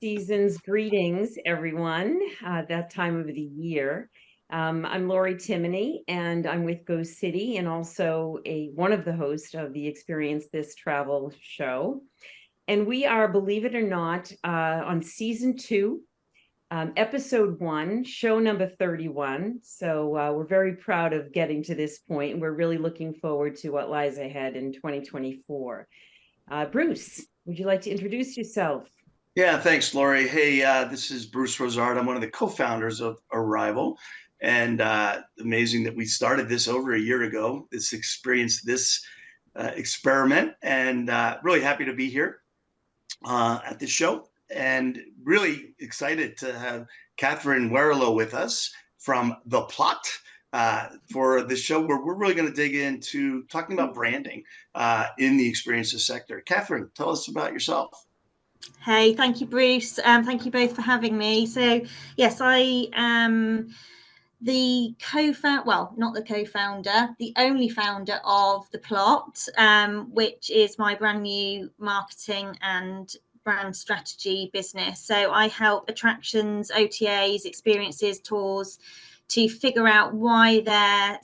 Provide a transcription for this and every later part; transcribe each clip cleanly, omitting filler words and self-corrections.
Season's greetings, everyone, that time of the year. I'm Lori Timony, and I'm with Go City and also one of the hosts of the Experience.This.Travel show. And we are, believe it or not, on season 2, episode 1, show number 31. So we're very proud of getting to this point, and we're really looking forward to what lies ahead in 2024. Bruce, would you like to introduce yourself? Yeah, thanks, Lori. Hey, this is Bruce Rosard. I'm one of the co-founders of Arrival, and amazing that we started this over a year ago. This experience, this experiment, and really happy to be here at this show, and really excited to have Catherine Warrilow with us from The Plot for the show where we're really going to dig into talking about branding in the experiences sector. Catherine, tell us about yourself. Hey, thank you, Bruce. Thank you both for having me. So, yes, I am the not the co-founder, the only founder of The Plot, which is my brand new marketing and brand strategy business. So I help attractions, OTAs, experiences, tours to figure out why their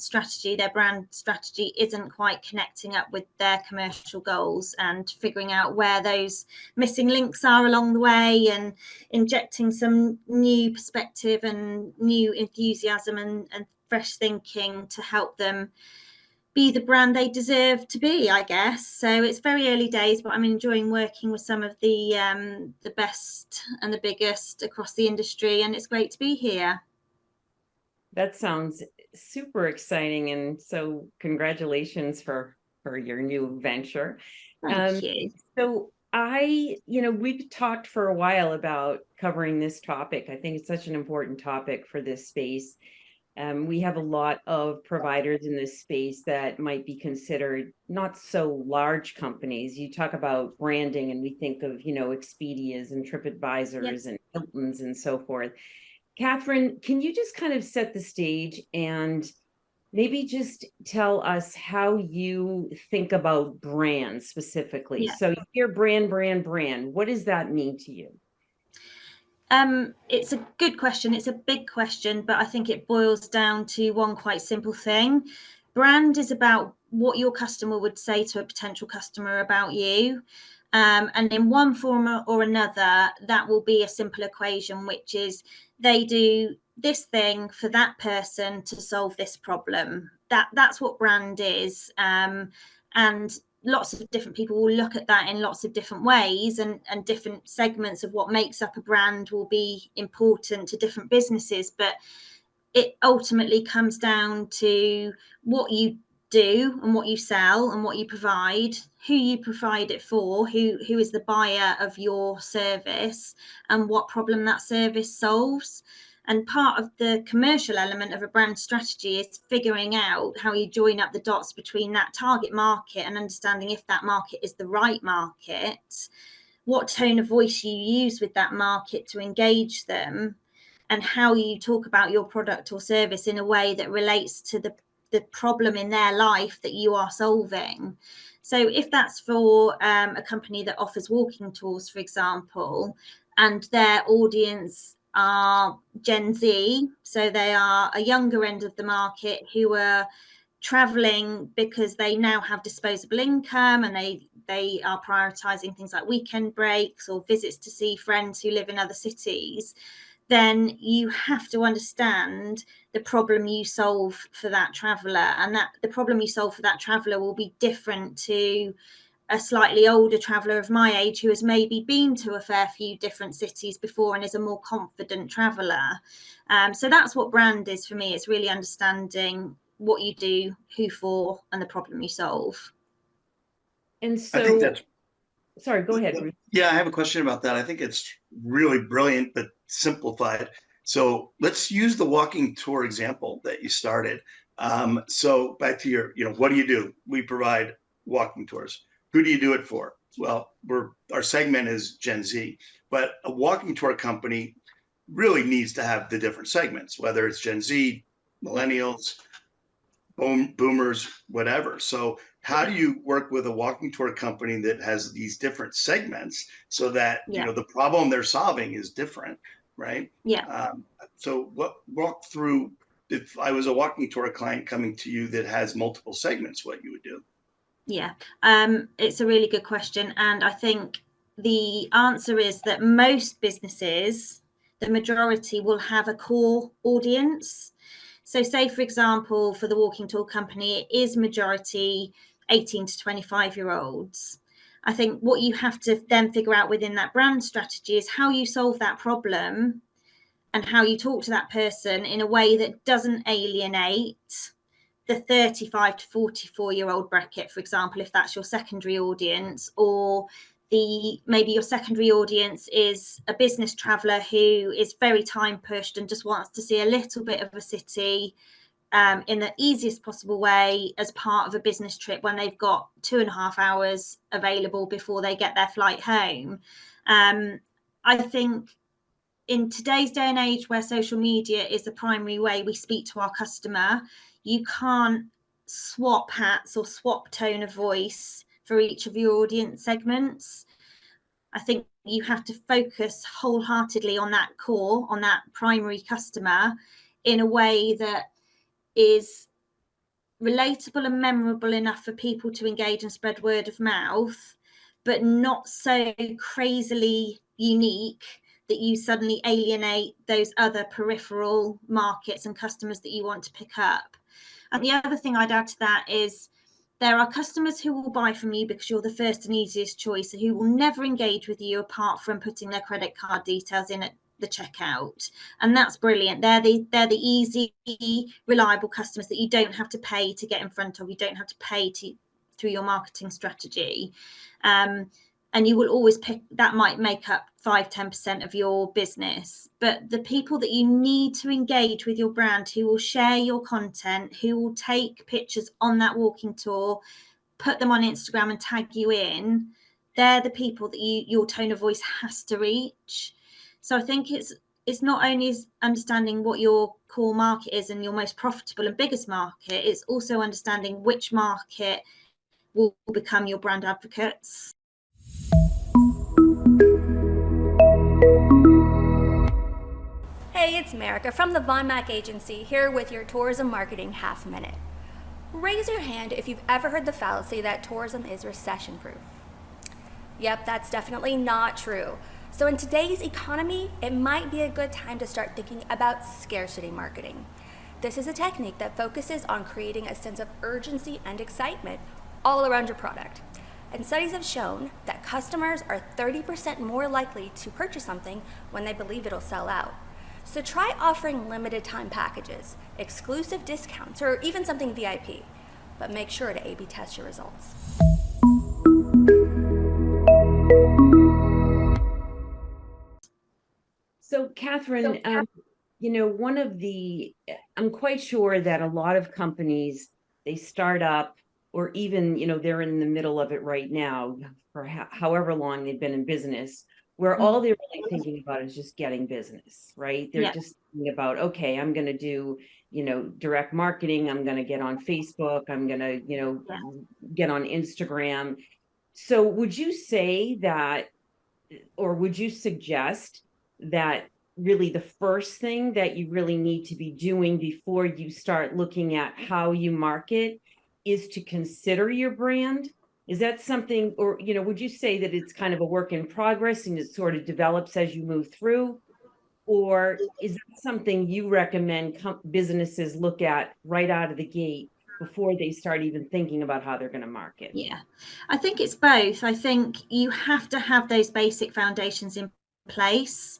brand strategy isn't quite connecting up with their commercial goals, and figuring out where those missing links are along the way, and injecting some new perspective and new enthusiasm and fresh thinking to help them be the brand they deserve to be, I guess. So it's very early days, but I'm enjoying working with some of the best and the biggest across the industry, and it's great to be here. That sounds super exciting, and so congratulations for your new venture. Thank you. So we've talked for a while about covering this topic. I think it's such an important topic for this space. We have a lot of providers in this space that might be considered not so large companies. You talk about branding, and we think of, Expedias and TripAdvisors and Hiltons and so forth. Catherine, can you just kind of set the stage and maybe just tell us how you think about brands specifically? Yeah. So you hear brand. What does that mean to you? It's a good question. It's a big question, but I think it boils down to one quite simple thing. Brand is about what your customer would say to a potential customer about you. And in one form or another, that will be a simple equation, which is they do this thing for that person to solve this problem. That's what brand is. And lots of different people will look at that in lots of different ways, and different segments of what makes up a brand will be important to different businesses. But it ultimately comes down to what you do and what you sell and what you provide, who you provide it for, who is the buyer of your service, and what problem that service solves. And part of the commercial element of a brand strategy is figuring out how you join up the dots between that target market and understanding if that market is the right market, what tone of voice you use with that market to engage them, and how you talk about your product or service in a way that relates to the problem in their life that you are solving. So if that's for a company that offers walking tours, for example, and their audience are Gen Z, so they are a younger end of the market who are traveling because they now have disposable income, and they are prioritizing things like weekend breaks or visits to see friends who live in other cities, then you have to understand the problem you solve for that traveller, and that the problem you solve for that traveller will be different to a slightly older traveller of my age who has maybe been to a fair few different cities before and is a more confident traveller. So that's what brand is for me. It's really understanding what you do, who for, and the problem you solve. And so, I think that's... Sorry, go ahead, Bruce. Yeah, I have a question about that. I think it's really brilliant, but simplified. So let's use the walking tour example that you started. So back to your, what do you do? We provide walking tours. Who do you do it for? Well, our segment is Gen Z, but a walking tour company really needs to have the different segments, whether it's Gen Z, millennials, boomers, whatever. So how do you work with a walking tour company that has these different segments so that, Yeah. the problem they're solving is different, right? Yeah. So walk through, if I was a walking tour client coming to you that has multiple segments, what you would do. Yeah, it's a really good question. And I think the answer is that most businesses, the majority, will have a core audience. So say, for example, for the walking tour company, it is majority 18 to 25-year-olds. I think what you have to then figure out within that brand strategy is how you solve that problem and how you talk to that person in a way that doesn't alienate the 35 to 44-year-old bracket, for example, if that's your secondary audience, or maybe your secondary audience is a business traveller who is very time pushed and just wants to see a little bit of a city in the easiest possible way as part of a business trip when they've got 2.5 hours available before they get their flight home. I think in today's day and age where social media is the primary way we speak to our customer, you can't swap hats or swap tone of voice for each of your audience segments. I think you have to focus wholeheartedly on that core, on that primary customer, in a way that is relatable and memorable enough for people to engage and spread word of mouth, but not so crazily unique that you suddenly alienate those other peripheral markets and customers that you want to pick up. And the other thing I'd add to that is there are customers who will buy from you because you're the first and easiest choice, who will never engage with you apart from putting their credit card details in at the checkout. And that's brilliant. They're the easy, reliable customers that you don't have to pay to get in front of. You don't have to pay through your marketing strategy. And you will always pick, that might make up 5-10% of your business. But the people that you need to engage with your brand, who will share your content, who will take pictures on that walking tour, put them on Instagram and tag you in, they're the people that your tone of voice has to reach. So I think it's not only understanding what your core market is and your most profitable and biggest market, it's also understanding which market will become your brand advocates. Hey, it's Marika from the Von Mack Agency, here with your Tourism Marketing Half Minute. Raise your hand if you've ever heard the fallacy that tourism is recession-proof. Yep, that's definitely not true. So in today's economy, it might be a good time to start thinking about scarcity marketing. This is a technique that focuses on creating a sense of urgency and excitement all around your product. And studies have shown that customers are 30% more likely to purchase something when they believe it'll sell out. So try offering limited time packages, exclusive discounts, or even something VIP, but make sure to A/B test your results. So Catherine, I'm quite sure that a lot of companies, they start up, or even, they're in the middle of it right now for however long they've been in business, where all they're really thinking about is just getting business, right? They're just thinking about, okay, I'm going to do, direct marketing. I'm going to get on Facebook. I'm going to, get on Instagram. So would you say that, or would you suggest that really the first thing that you really need to be doing before you start looking at how you market is to consider your brand? Is that something, or, would you say that it's kind of a work in progress and it sort of develops as you move through? Or is that something you recommend businesses look at right out of the gate before they start even thinking about how they're going to market? Yeah, I think it's both. I think you have to have those basic foundations in place.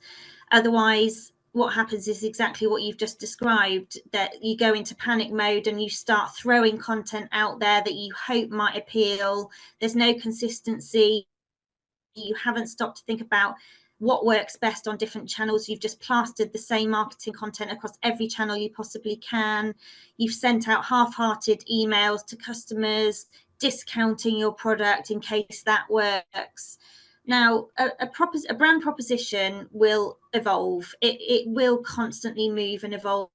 Otherwise, what happens is exactly what you've just described, that you go into panic mode and you start throwing content out there that you hope might appeal. There's no consistency. You haven't stopped to think about what works best on different channels. You've just plastered the same marketing content across every channel you possibly can. You've sent out half-hearted emails to customers, discounting your product in case that works. Now, a brand proposition will evolve. It will constantly move and evolve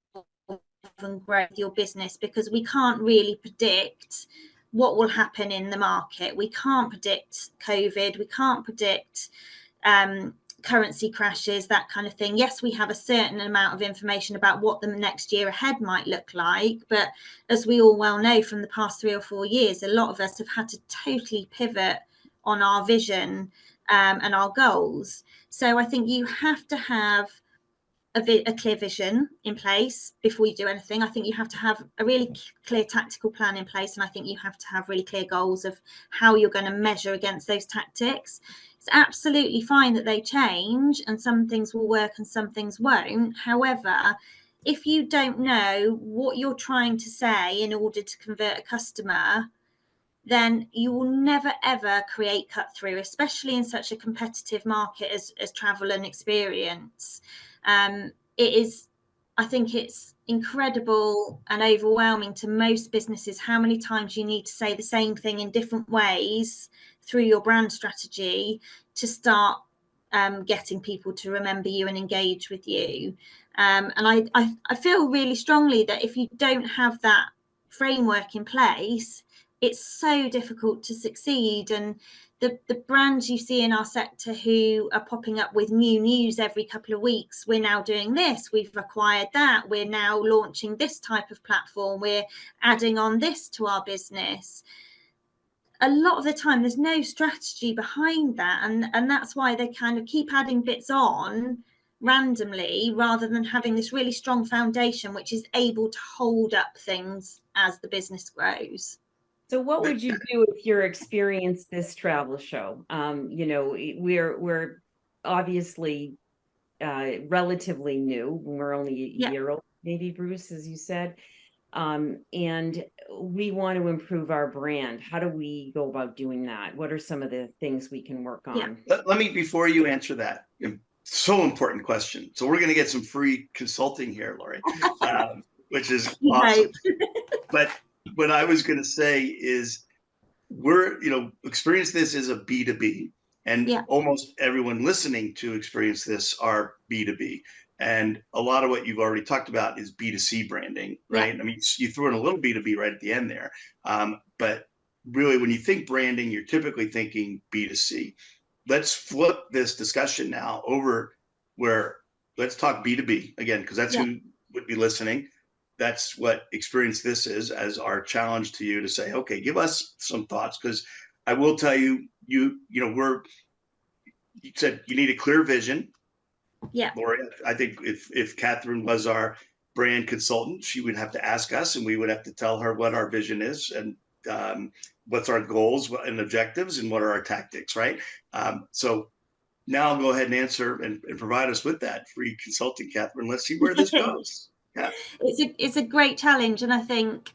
and grow your business, because we can't really predict what will happen in the market. We can't predict COVID. We can't predict currency crashes, that kind of thing. Yes, we have a certain amount of information about what the next year ahead might look like, but as we all well know from the past 3 or 4 years, a lot of us have had to totally pivot on our vision and our goals. So I think you have to have a clear vision in place before you do anything. I think you have to have a really clear tactical plan in place, and I think you have to have really clear goals of how you're going to measure against those tactics. It's absolutely fine that they change and some things will work and some things won't. However, if you don't know what you're trying to say in order to convert a customer, then you will never ever create cut through, especially in such a competitive market as travel and experience. It is, I think it's incredible and overwhelming to most businesses how many times you need to say the same thing in different ways through your brand strategy to start getting people to remember you and engage with you. And I feel really strongly that if you don't have that framework in place, it's so difficult to succeed. And the brands you see in our sector who are popping up with new news every couple of weeks, we're now doing this, we've acquired that, we're now launching this type of platform, we're adding on this to our business. A lot of the time there's no strategy behind that, and that's why they kind of keep adding bits on randomly rather than having this really strong foundation which is able to hold up things as the business grows. So what would you do if your Experience.This.Travel show? You know, we're obviously relatively new. We're only a year old, maybe, Bruce, as you said. And we want to improve our brand. How do we go about doing that? What are some of the things we can work on? Let me, before you answer that, so important question. So we're going to get some free consulting here, Lori, which is awesome. But what I was going to say is Experience This is a B2B, and almost everyone listening to Experience This are B2B. And a lot of what you've already talked about is B2C branding, right? I mean, you threw in a little B2B right at the end there. But really, when you think branding, you're typically thinking B2C. Let's flip this discussion now over where let's talk B2B again, because that's who would be listening. That's what Experience This is, as our challenge to you to say, okay, give us some thoughts. Because I will tell you, you said you need a clear vision. Yeah, Lori, I think if Catherine was our brand consultant, she would have to ask us, and we would have to tell her what our vision is and what's our goals and objectives and what are our tactics, right? So now I'll go ahead and answer and provide us with that free consulting, Catherine. Let's see where this goes. Yeah, it's a great challenge, and I think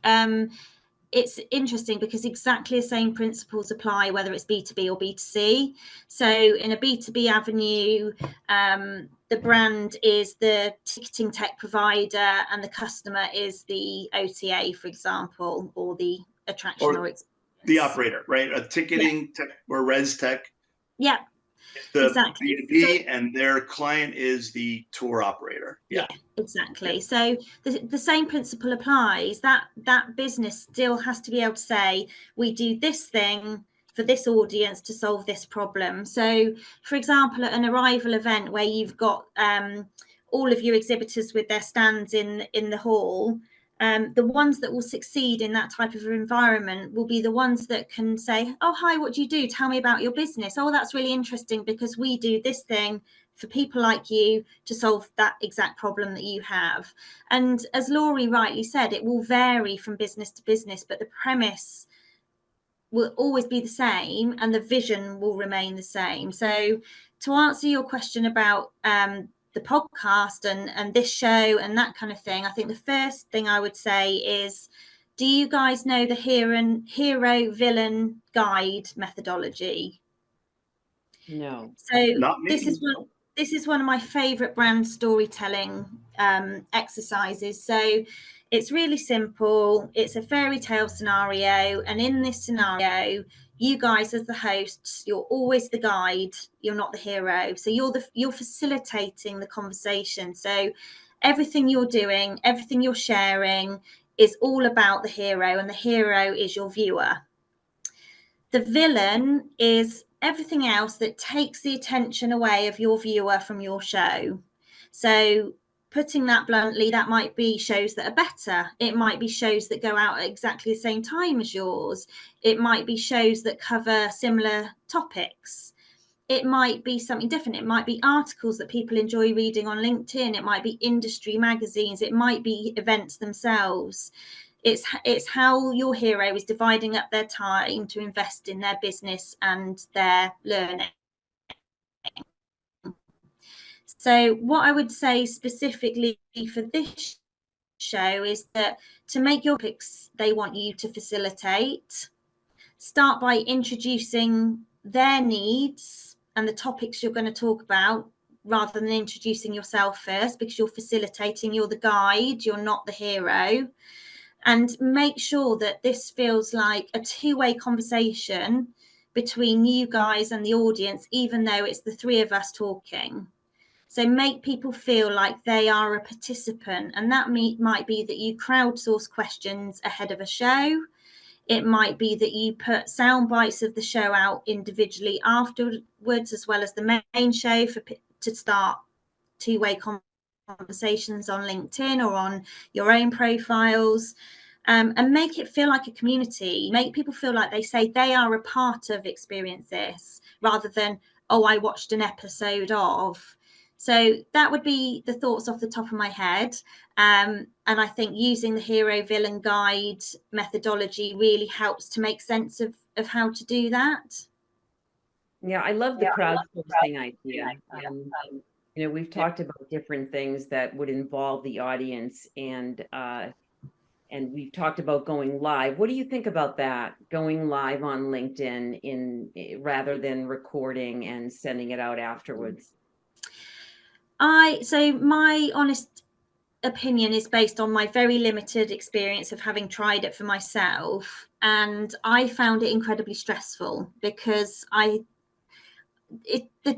it's interesting because exactly the same principles apply whether it's B2B or B2C. So in a B2B avenue, the brand is the ticketing tech provider and the customer is the OTA, for example, or the attraction or the operator, right? A ticketing tech or res tech. Yeah. Exactly. B2B, and their client is the tour operator. Yeah, exactly. So the same principle applies. That business still has to be able to say, we do this thing for this audience to solve this problem. So, for example, at an arrival event where you've got all of your exhibitors with their stands in the hall, the ones that will succeed in that type of environment will be the ones that can say, oh, hi, what do you do? Tell me about your business. Oh, that's really interesting because we do this thing for people like you to solve that exact problem that you have. And as Laurie rightly said, it will vary from business to business, but the premise will always be the same and the vision will remain the same. So to answer your question about the podcast and this show and that kind of thing, I think the first thing I would say is, do you guys know the hero villain guide methodology? No. So this is one of my favorite brand storytelling exercises. So it's really simple. It's a fairy tale scenario, and in this scenario, you guys as the hosts, you're always the guide, you're not the hero. So you're facilitating the conversation. So everything you're doing, everything you're sharing is all about the hero, and the hero is your viewer. The villain is everything else that takes the attention away of your viewer from your show. So putting that bluntly, that might be shows that are better. It might be shows that go out at exactly the same time as yours. It might be shows that cover similar topics. It might be something different. It might be articles that people enjoy reading on LinkedIn. It might be industry magazines. It might be events themselves. It's how your hero is dividing up their time to invest in their business and their learning. So what I would say specifically for this show is that to make your topics they want you to facilitate, start by introducing their needs and the topics you're going to talk about, rather than introducing yourself first, because you're facilitating, you're the guide, you're not the hero. And make sure that this feels like a two-way conversation between you guys and the audience, even though it's the three of us talking. So make people feel like they are a participant, and that might be that you crowdsource questions ahead of a show. It might be that you put sound bites of the show out individually afterwards, as well as the main show, to start two-way conversations on LinkedIn or on your own profiles, and make it feel like a community. Make people feel like they say they are a part of Experience This, rather than, oh, I watched an episode of. So that would be the thoughts off the top of my head. And I think using the hero villain guide methodology really helps to make sense of how to do that. Yeah, I love the crowdsourcing idea. We've talked about different things that would involve the audience, and we've talked about going live. What do you think about that? Going live on LinkedIn rather than recording and sending it out afterwards? So my honest opinion is based on my very limited experience of having tried it for myself, and I found it incredibly stressful because the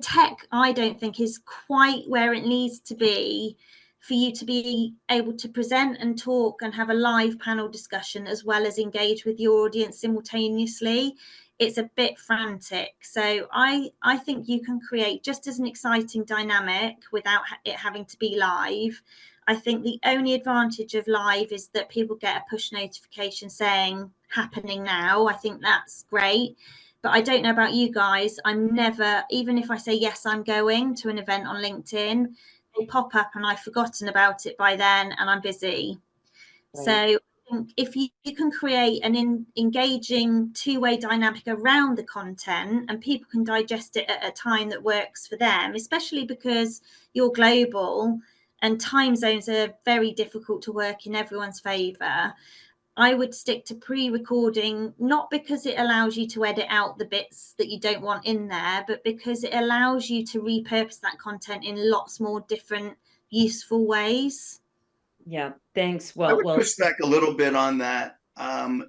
tech I don't think is quite where it needs to be for you to be able to present and talk and have a live panel discussion as well as engage with your audience simultaneously. It's a bit frantic. So I think you can create just as an exciting dynamic without it having to be live. I think the only advantage of live is that people get a push notification saying happening now. I think that's great. But I don't know about you guys. I'm never, even if I say, yes, I'm going to an event on LinkedIn, they pop up and I've forgotten about it by then and I'm busy. Right. So I think if you can create an engaging two-way dynamic around the content and people can digest it at a time that works for them, especially because you're global and time zones are very difficult to work in everyone's favor, I would stick to pre-recording, not because it allows you to edit out the bits that you don't want in there, but because it allows you to repurpose that content in lots more different useful ways. Yeah, thanks. I would push back a little bit on that. And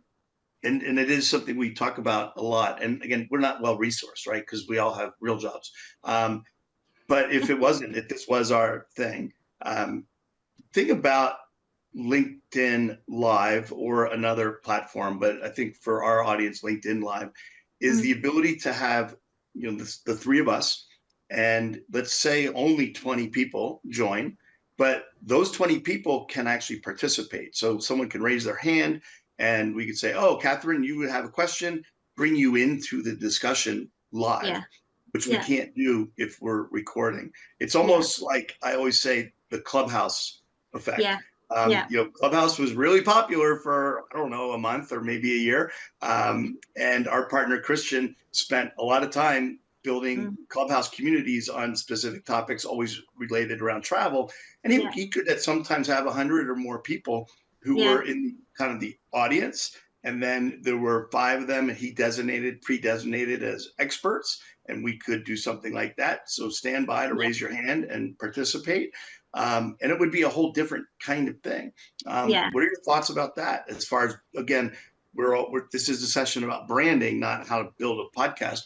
it is something we talk about a lot. And again, we're not well resourced, right? Because we all have real jobs. But if it wasn't, if this was our thing, think about LinkedIn Live or another platform, but I think for our audience, LinkedIn Live is the ability to have, the three of us, and let's say only 20 people join, but those 20 people can actually participate. So someone can raise their hand and we could say, oh, Catherine, you would have a question, bring you into the discussion live, which we can't do if we're recording. It's almost like I always say the Clubhouse effect. Clubhouse was really popular for, I don't know, a month or maybe a year. And our partner, Christian, spent a lot of time building Clubhouse communities on specific topics, always related around travel. And he could sometimes have 100 or more people who were in kind of the audience. And then there were 5 of them and he pre-designated as experts. And we could do something like that. So stand by to raise your hand and participate. And it would be a whole different kind of thing. What are your thoughts about that? As far as, again, this is a session about branding, not how to build a podcast.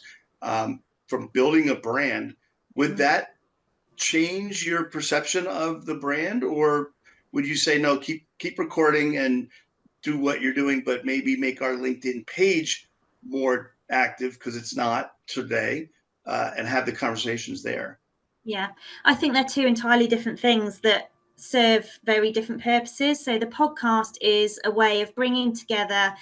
From building a brand, would that change your perception of the brand, or would you say no, keep recording and do what you're doing, but maybe make our LinkedIn page more active because it's not today, and have the conversations there? Yeah, I think they're two entirely different things that serve very different purposes. So the podcast is a way of bringing together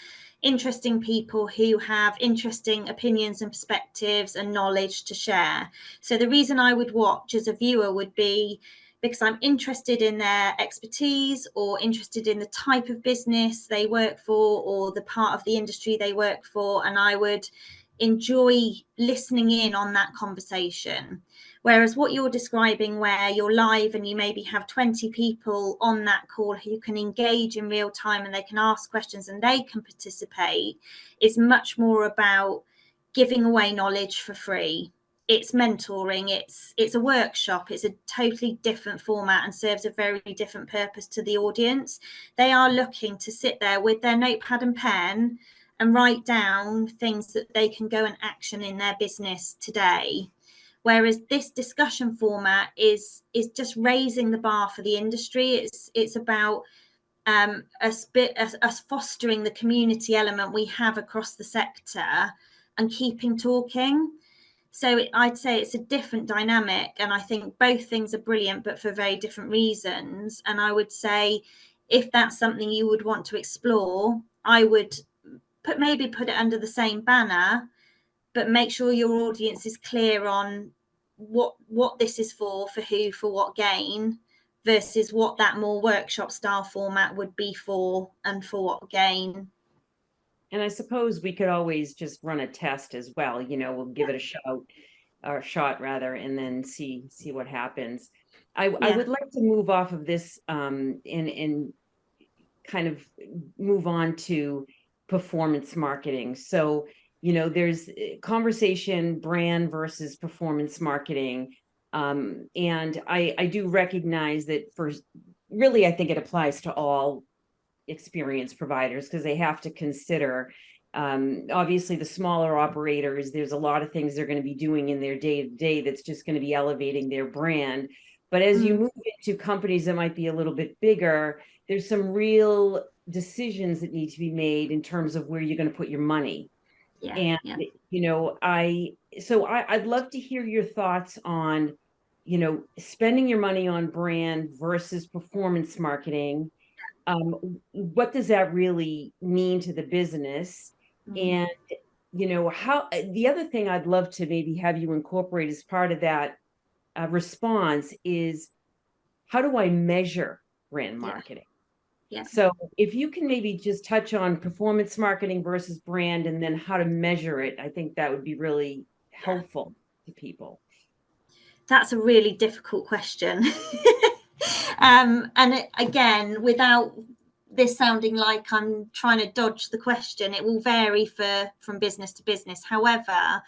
interesting people who have interesting opinions and perspectives and knowledge to share. So the reason I would watch as a viewer would be because I'm interested in their expertise or interested in the type of business they work for or the part of the industry they work for, and I would enjoy listening in on that conversation. Whereas what you're describing, where you're live and you maybe have 20 people on that call who can engage in real time and they can ask questions and they can participate, is much more about giving away knowledge for free. It's mentoring, it's a workshop, it's a totally different format and serves a very different purpose to the audience. They are looking to sit there with their notepad and pen and write down things that they can go and action in their business today. Whereas this discussion format is just raising the bar for the industry. It's about us fostering the community element we have across the sector and keeping talking. So I'd say it's a different dynamic, and I think both things are brilliant, but for very different reasons. And I would say if that's something you would want to explore, I would maybe put it under the same banner, but make sure your audience is clear on what this is for who, for what gain, versus what that more workshop style format would be for and for what gain. And I suppose we could always just run a test as well. We'll give it a shot rather, and then see what happens. I would like to move off of this and kind of move on to performance marketing. So, there's conversation brand versus performance marketing. And I do recognize that I think it applies to all experience providers, because they have to consider, obviously the smaller operators, there's a lot of things they're going to be doing in their day-to-day that's just going to be elevating their brand. But as you move into companies that might be a little bit bigger, there's some real decisions that need to be made in terms of where you're going to put your money. I'd love to hear your thoughts on, spending your money on brand versus performance marketing. What does that really mean to the business? And, how the other thing I'd love to maybe have you incorporate as part of that response is, how do I measure brand marketing? Yeah. So if you can maybe just touch on performance marketing versus brand, and then how to measure it, I think that would be really helpful to people. That's a really difficult question. Again, without this sounding like I'm trying to dodge the question, it will vary from business to business. However,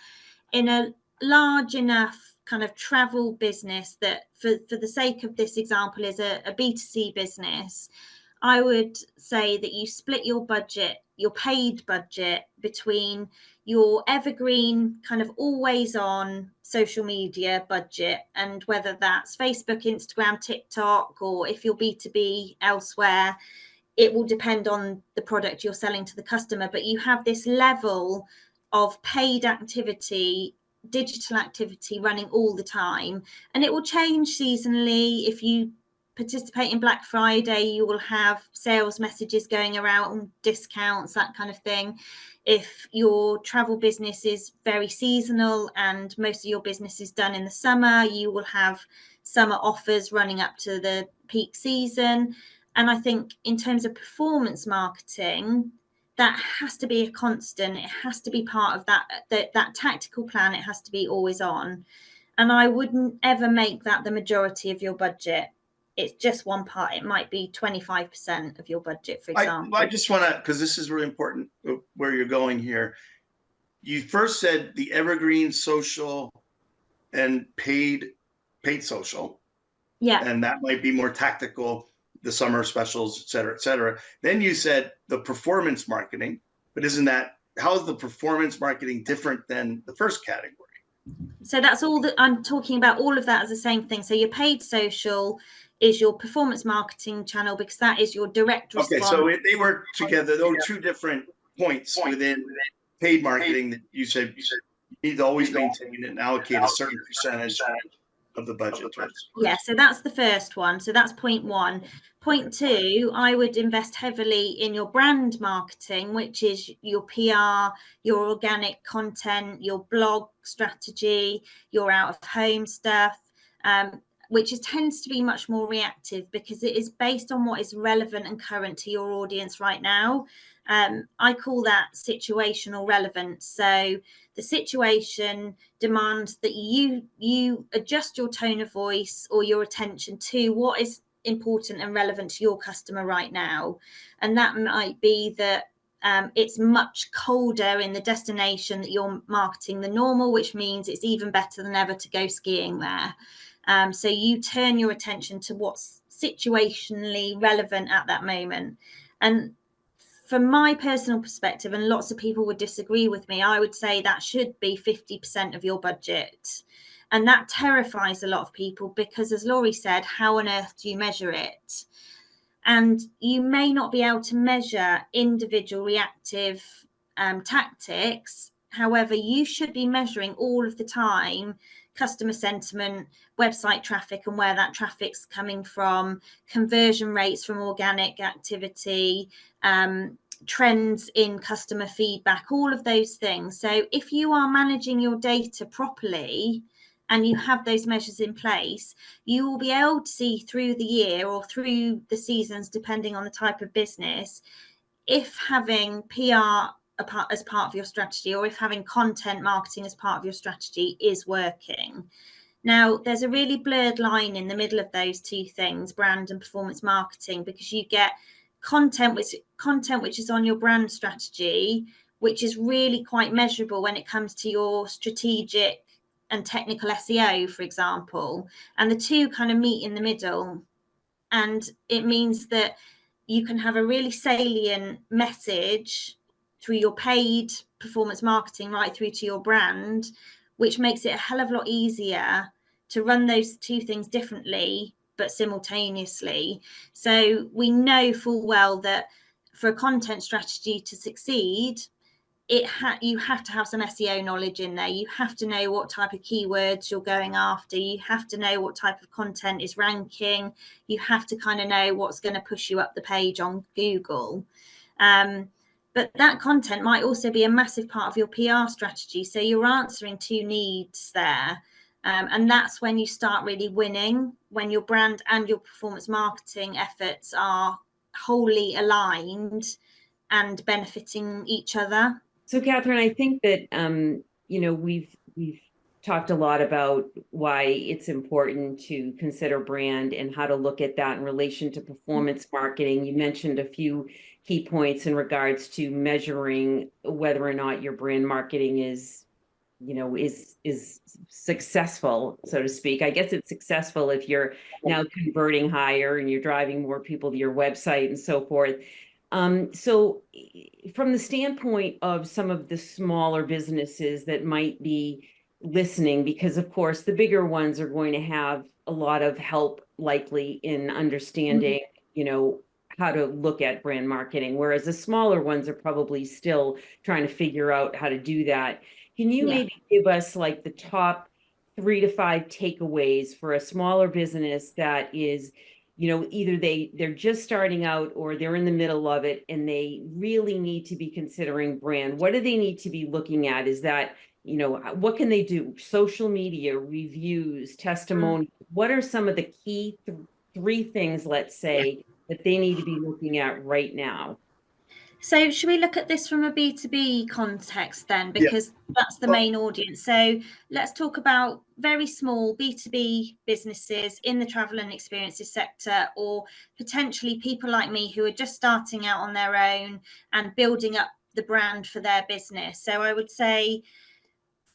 in a large enough kind of travel business that for the sake of this example is a B2C business, I would say that you split your budget, your paid budget, between your evergreen kind of always on social media budget, and whether that's Facebook, Instagram, TikTok, or if you're B2B elsewhere, it will depend on the product you're selling to the customer. But you have this level of paid activity, digital activity running all the time, and it will change seasonally. If you participate in Black Friday, you will have sales messages going around, discounts, that kind of thing. If your travel business is very seasonal and most of your business is done in the summer, you will have summer offers running up to the peak season. And I think in terms of performance marketing, that has to be a constant. It has to be part of that tactical plan. It has to be always on. And I wouldn't ever make that the majority of your budget. It's just one part. It might be 25% of your budget, for example. I just want to, because this is really important where you're going here. You first said the evergreen social and paid social. Yeah. And that might be more tactical, the summer specials, et cetera, et cetera. Then you said the performance marketing, but how is the performance marketing different than the first category? So that's all that I'm talking about. All of that is the same thing. So your paid social is your performance marketing channel, because that is your direct response. Okay, so they work together. Those are two different points within paid marketing that you said you need to always maintain and allocate a certain percentage of the budget towards. Yeah, so that's the first one. So that's point one. Point two, I would invest heavily in your brand marketing, which is your PR, your organic content, your blog strategy, your out of home stuff, which tends to be much more reactive because it is based on what is relevant and current to your audience right now. I call that situational relevance. So the situation demands that you adjust your tone of voice or your attention to what is important and relevant to your customer right now. And that might be that it's much colder in the destination that you're marketing than normal, which means it's even better than ever to go skiing there. So you turn your attention to what's situationally relevant at that moment. And from my personal perspective, and lots of people would disagree with me, I would say that should be 50% of your budget. And that terrifies a lot of people because, as Laurie said, how on earth do you measure it? And you may not be able to measure individual reactive tactics. However, you should be measuring all of the time customer sentiment, website traffic and where that traffic's coming from, conversion rates from organic activity, trends in customer feedback, all of those things. So if you are managing your data properly and you have those measures in place, you will be able to see through the year or through the seasons, depending on the type of business, if having PR as part of your strategy or if having content marketing as part of your strategy is working. Now, there's a really blurred line in the middle of those two things, brand and performance marketing, because you get content which is on your brand strategy, which is really quite measurable when it comes to your strategic and technical SEO, for example, and the two kind of meet in the middle. And it means that you can have a really salient message through your paid performance marketing right through to your brand, which makes it a hell of a lot easier to run those two things differently but simultaneously. So we know full well that for a content strategy to succeed, you have to have some SEO knowledge in there. You have to know what type of keywords you're going after. You have to know what type of content is ranking. You have to kind of know what's going to push you up the page on Google. But that content might also be a massive part of your PR strategy. So you're answering two needs there. And that's when you start really winning, when your brand and your performance marketing efforts are wholly aligned and benefiting each other. So, Catherine, I think that we've talked a lot about why it's important to consider brand and how to look at that in relation to performance marketing. You mentioned a few key points in regards to measuring whether or not your brand marketing is successful, so to speak. I guess it's successful if you're now converting higher and you're driving more people to your website and so forth. So from the standpoint of some of the smaller businesses that might be listening, because of course the bigger ones are going to have a lot of help likely in understanding, how to look at brand marketing, whereas the smaller ones are probably still trying to figure out how to do that. Can you maybe give us like the top 3 to 5 takeaways for a smaller business that is, either they're just starting out or they're in the middle of it and they really need to be considering brand? What do they need to be looking at? Is that, what can they do? Social media, reviews, testimony. What are some of the key 3 things, let's say, that they need to be looking at right now? So should we look at this from a B2B context then, because that's the main audience. So let's talk about very small B2B businesses in the travel and experiences sector, or potentially people like me who are just starting out on their own and building up the brand for their business. So I would say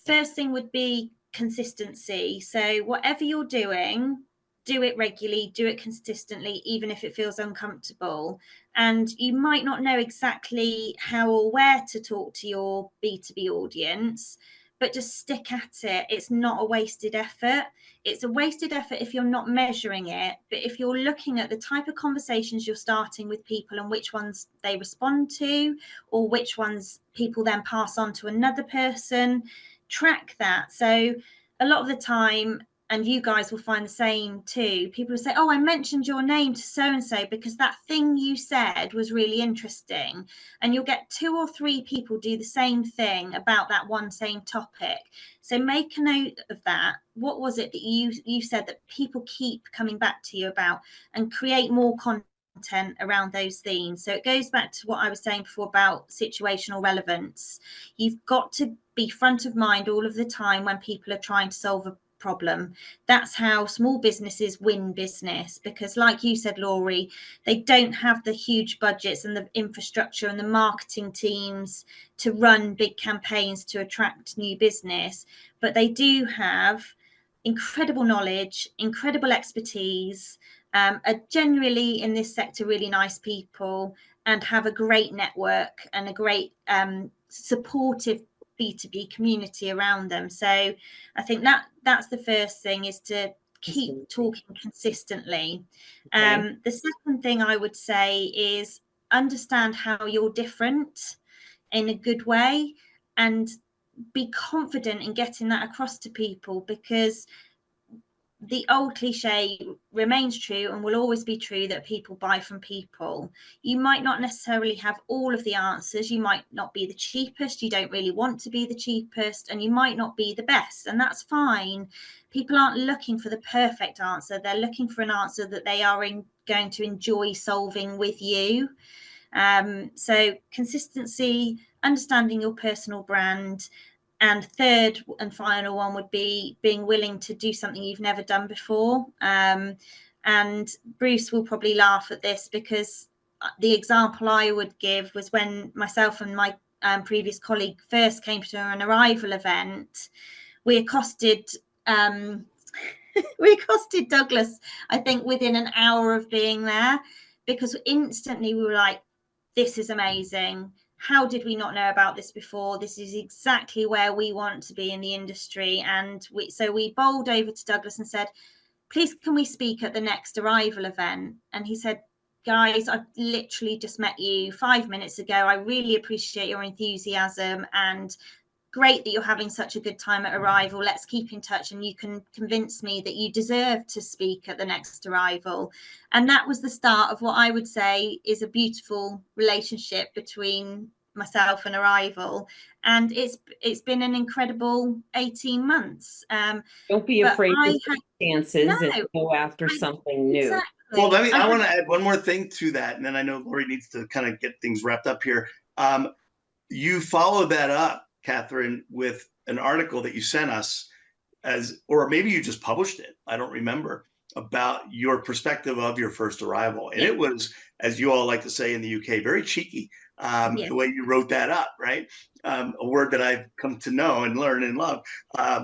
first thing would be consistency. So whatever you're doing, do it regularly, do it consistently, even if it feels uncomfortable. And you might not know exactly how or where to talk to your B2B audience, but just stick at it. It's not a wasted effort. It's a wasted effort if you're not measuring it, but if you're looking at the type of conversations you're starting with people and which ones they respond to, or which ones people then pass on to another person, track that. So a lot of the time, and you guys will find the same too, people will say, oh, I mentioned your name to so-and-so because that thing you said was really interesting. And you'll get 2 or 3 people do the same thing about that one same topic. So make a note of that. What was it that you said that people keep coming back to you about, and create more content around those themes. So it goes back to what I was saying before about situational relevance. You've got to be front of mind all of the time when people are trying to solve a problem. That's how small businesses win business, because like you said, Laurie, they don't have the huge budgets and the infrastructure and the marketing teams to run big campaigns to attract new business, but they do have incredible knowledge, incredible expertise, are generally in this sector really nice people, and have a great network and a great supportive B2B community around them. So I think that's the first thing, is to keep talking consistently. Okay. The second thing I would say is understand how you're different in a good way, and be confident in getting that across to people, because the old cliche remains true and will always be true, that people buy from people. You might not necessarily have all of the answers. You might not be the cheapest. You don't really want to be the cheapest, and you might not be the best, and that's fine. People aren't looking for the perfect answer. They're looking for an answer that they are going to enjoy solving with you. So consistency, understanding your personal brand. And third and final one would be being willing to do something you've never done before. And Bruce will probably laugh at this, because the example I would give was when myself and my previous colleague first came to an arrival event. We accosted Douglas, I think, within an hour of being there, because instantly we were like, this is amazing. How did we not know about this before? This is exactly where we want to be in the industry. And we bowled over to Douglas and said, please, can we speak at the next arrival event? And he said, guys, I've literally just met you 5 minutes ago. I really appreciate your enthusiasm, and great that you're having such a good time at arrival. Let's keep in touch, and you can convince me that you deserve to speak at the next arrival. And that was the start of what I would say is a beautiful relationship between myself and arrival, and it's been an incredible 18 months. Don't be afraid to take chances and No, go after something new. exactly. Well, I want to add one more thing to that, and then I know Laurie needs to kind of get things wrapped up here. You followed that up, Catherine, with an article that you sent us, or maybe you just published it, I don't remember, about your perspective of your first arrival. And it was, as you all like to say in the UK, very cheeky, the way you wrote that up, right? A word that I've come to know and learn and love.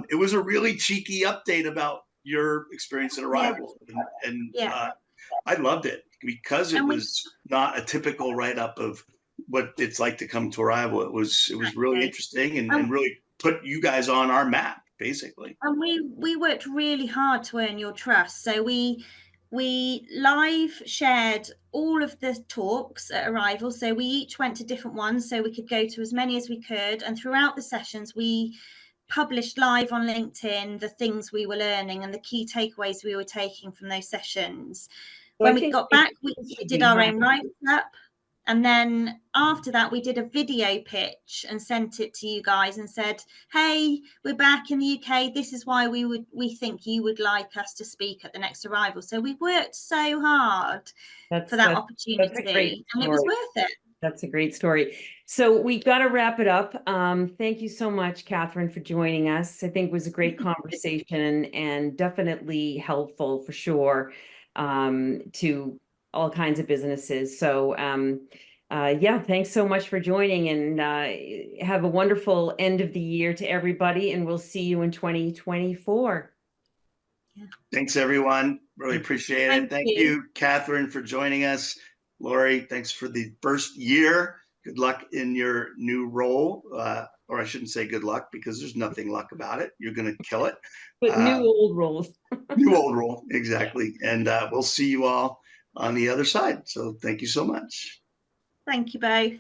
It was a really cheeky update about your experience at arrival. And I loved it, because it was not a typical write-up of what it's like to come to arrival. It was really interesting, and really put you guys on our map, basically. And we worked really hard to earn your trust. So we live shared all of the talks at arrival. So we each went to different ones, so we could go to as many as we could. And throughout the sessions, we published live on LinkedIn the things we were learning and the key takeaways we were taking from those sessions. When we got back, we did our own write-up. And then after that, we did a video pitch and sent it to you guys and said, hey, we're back in the UK. This is why we think you would like us to speak at the next arrival. So we worked so hard for that opportunity, and it was worth it. That's a great story. So we got to wrap it up. Thank you so much, Catherine, for joining us. I think it was a great conversation, and definitely helpful for sure to all kinds of businesses. So thanks so much for joining, and have a wonderful end of the year to everybody, and we'll see you in 2024. Thanks, everyone. Really appreciate it. Thank you, Catherine, for joining us. Laurie, thanks for the first year. Good luck in your new role, or I shouldn't say good luck, because there's nothing luck about it. You're going to kill it. But new old rules. New old rule, exactly. And we'll see you all on the other side. So thank you so much. Thank you both.